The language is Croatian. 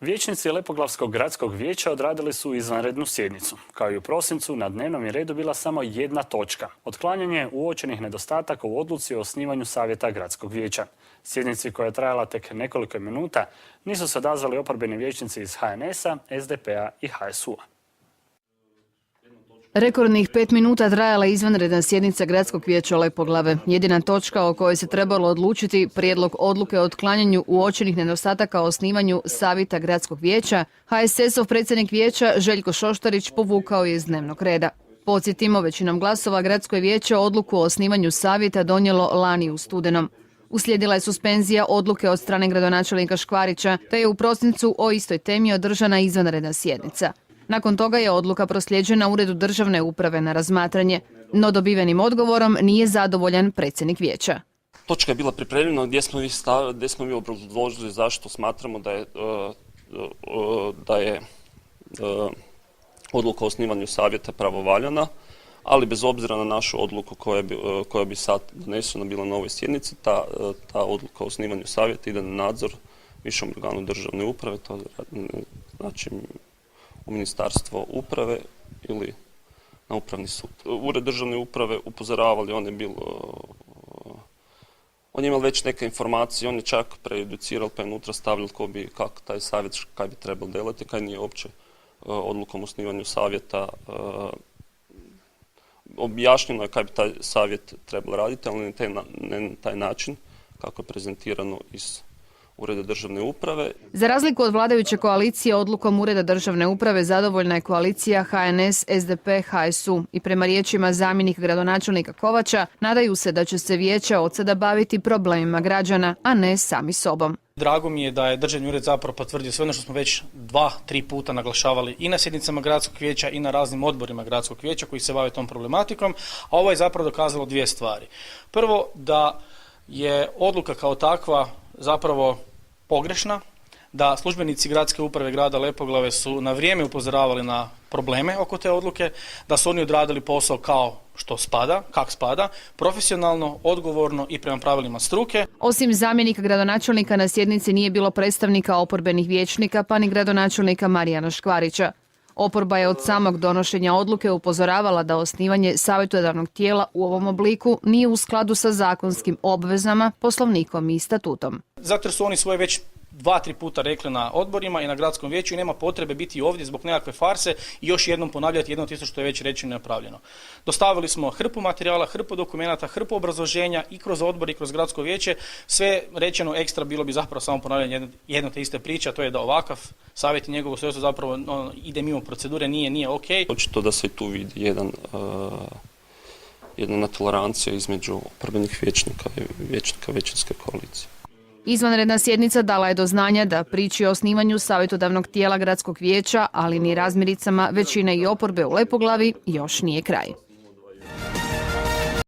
Vijećnici Lepoglavskog gradskog vijeća odradili su izvanrednu sjednicu. Kao i u prosincu, na dnevnom je redu bila samo jedna točka – otklanjanje uočenih nedostataka u odluci o osnivanju savjeta gradskog vijeća. Sjednici koja je trajala tek nekoliko minuta nisu se odazvali oporbeni vijećnici iz HNS-a, SDP-a i HSU-a. Rekordnih 5 minuta trajala je izvanredna sjednica Gradskog vijeća Lepoglave. Jedina točka o kojoj se trebalo odlučiti, prijedlog odluke o otklanjanju uočenih nedostataka o osnivanju savjeta Gradskog vijeća, HSS-ov predsjednik vijeća Željko Šoštarić povukao je iz dnevnog reda. Podsjetimo, većinom glasova Gradsko je vijeće odluku o osnivanju savjeta donijelo lani u studenom. Uslijedila je suspenzija odluke od strane gradonačelnika Škvarića, te je u prosincu o istoj temi održana izvanredna sjednica. Nakon toga je odluka proslijeđena Uredu državne uprave na razmatranje, no dobivenim odgovorom nije zadovoljan predsjednik vijeća. Točka je bila pripremljena gdje smo mi obrazložili zašto smatramo da je odluka o osnivanju savjeta pravovaljana, ali bez obzira na našu odluku koja bi sad donesena bila na ovoj sjednici, ta odluka o osnivanju savjeta ide na nadzor višem organu državne uprave, to znači u Ministarstvo uprave ili na Upravni sud. Ured državne uprave upozoravali, on je imao već neke informacije, on je čak preeducirao pa je unutra stavljal kako taj savjet kaj bi trebalo delati, kaj nije uopće odlukom o osnivanju savjeta objašnjeno je kaj bi taj savjet trebalo raditi, ali ne na taj način kako je prezentirano iz Ureda državne uprave. Za razliku od vladajuće koalicije, odlukom Ureda državne uprave zadovoljna je koalicija HNS, SDP, HSU i prema riječima zamjenika gradonačelnika Kovača nadaju se da će se vijeće od sada baviti problemima građana, a ne sami sobom. Drago mi je da je Državni ured zapravo potvrdio sve ono što smo već 2-3 puta naglašavali i na sjednicama Gradskog vijeća i na raznim odborima Gradskog vijeća koji se bave tom problematikom, a ovo je zapravo dokazalo dvije stvari. Prvo, da je odluka kao takva zapravo pogrešna, da službenici gradske uprave grada Lepoglave su na vrijeme upozoravali na probleme oko te odluke, da su oni odradili posao kao što spada, kak spada, profesionalno, odgovorno i prema pravilima struke. Osim zamjenika gradonačelnika na sjednici nije bilo predstavnika oporbenih vijećnika pa ni gradonačelnika Marijana Škvarića. Oporba je od samog donošenja odluke upozoravala da osnivanje savjetodavnog tijela u ovom obliku nije u skladu sa zakonskim obvezama, poslovnikom i statutom. Zato jer su oni svoje već 2-3 puta rekli na odborima i na gradskom vijeću i nema potrebe biti ovdje zbog nekakve farse i još jednom ponavljati jedno isto što je već rečeno i napravljeno. Dostavili smo hrpu materijala, hrpu dokumenata, hrpu obrazloženja i kroz odbor i kroz gradsko vijeće. Sve rečeno ekstra bilo bi zapravo samo ponavljanje jedne te iste priče, a to je da ovakav savjet i njegovo ustrojstvo zapravo ide mimo procedure, nije ok. Očito da se tu vidi jedna netolerancija između oporbenih vijećnika i vijećnika većinske koalicije. Izvanredna sjednica dala je do znanja da priči o osnivanju savjetodavnog tijela Gradskog vijeća, ali ni razmiricama većine i oporbe u Lepoglavi još nije kraj.